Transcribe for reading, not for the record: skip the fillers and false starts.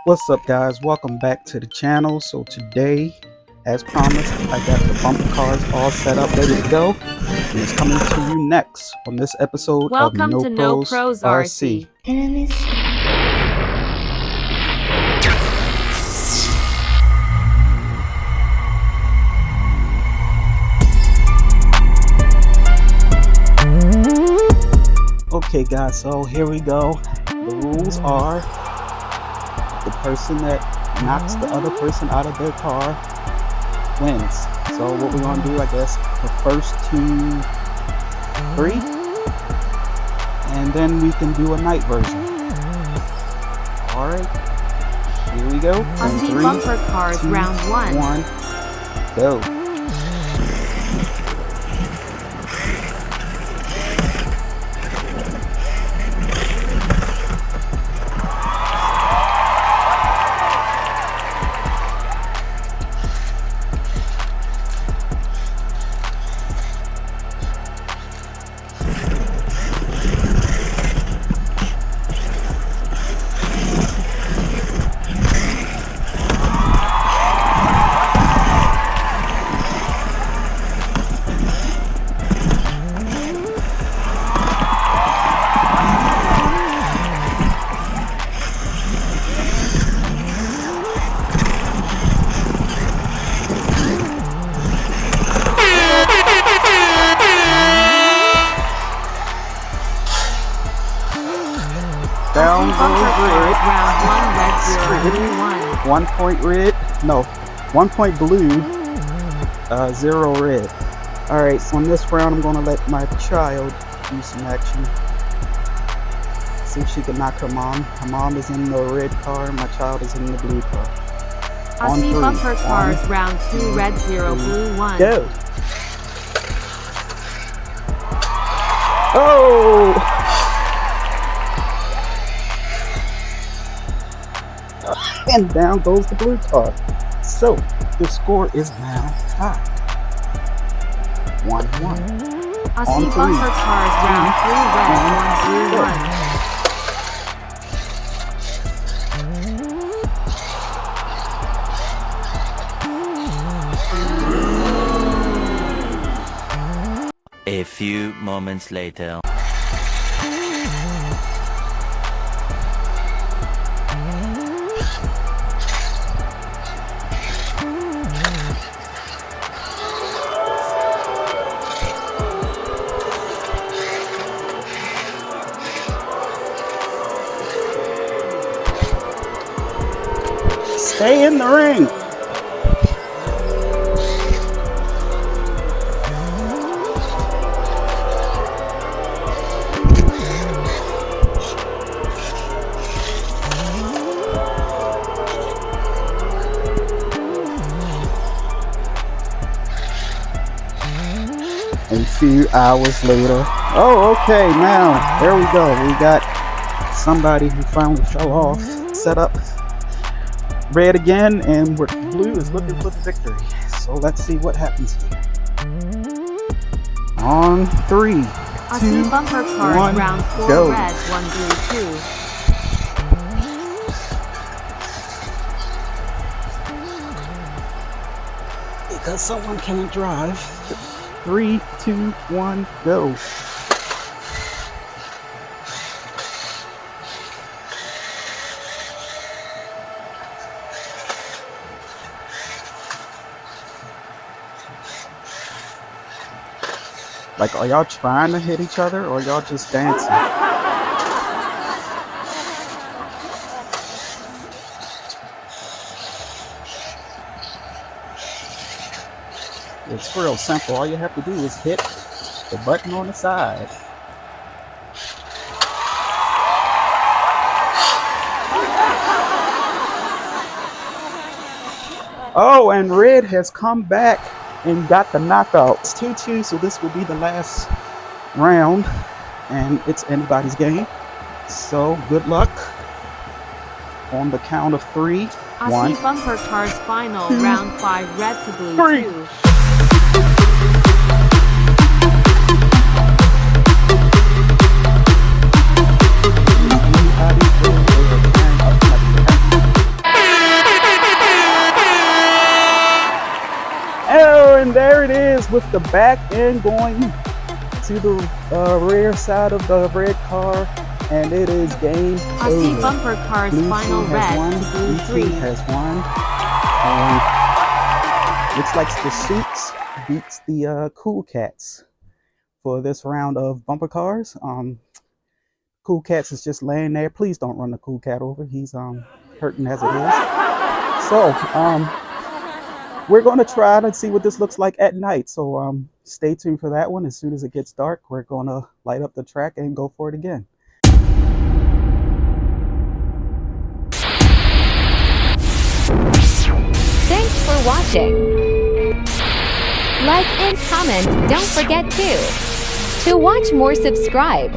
What's up, guys? Welcome back to the channel. So today, as promised, I got the bumper cars all set up, ready to go, and it's coming to you next on this episode Welcome of to No Pros RC. Okay, guys, so here we go. The rules are the person that knocks the other person out of their car wins. So what we're gonna do, I guess, the first 2, 3, and then we can do a night version. All right, here we go. RC bumper cars, 2, round 1. Go. Down goes red. Round 1, red 0, blue 1. 1 point red. No, 1 point blue. 0 red. All right. So in this round, I'm gonna let my child do some action. See if she can knock her mom. Her mom is in the red car. My child is in the blue car. RC bumper cars, round 2, red 0, blue 1. Go. Oh! And down goes the blue car. So the score is now tied. 1-1. RC bumper cars, round 3, red 1, blue 1. A few moments later. Stay in the ring. A few hours later. Oh, okay, now there we go. We got somebody who finally fell off. Set up red again, and blue is looking for the victory. So let's see what happens here. On 3, 2, RC bumper cars, 1, round 4, go. red 1, blue 2. Because someone can't drive. 3, 2, 1, go. Like, are y'all trying to hit each other, or y'all just dancing? It's real simple. All you have to do is hit the button on the side. Oh, and red has come back and got the knockouts. 2-2, so this will be the last round, and it's anybody's game. So good luck. On the count of 3, 1. RC bumper cars, final 2, round 5, red to blue 3. 2. it is with the back end going to the rear side of the red car, and it is game Aussie over. bumper cars Blue final team has red won. to blue Blue 3. team has won. And looks like the Suits beats the Cool Cats for this round of bumper cars. Cool Cats is just laying there. Please don't run the Cool Cat over. He's hurting as it is. So we're going to try to see what this looks like at night. So stay tuned for that one. As soon as it gets dark, we're going to light up the track and go for it again. Thanks for watching. Like and comment, don't forget to watch more, subscribe.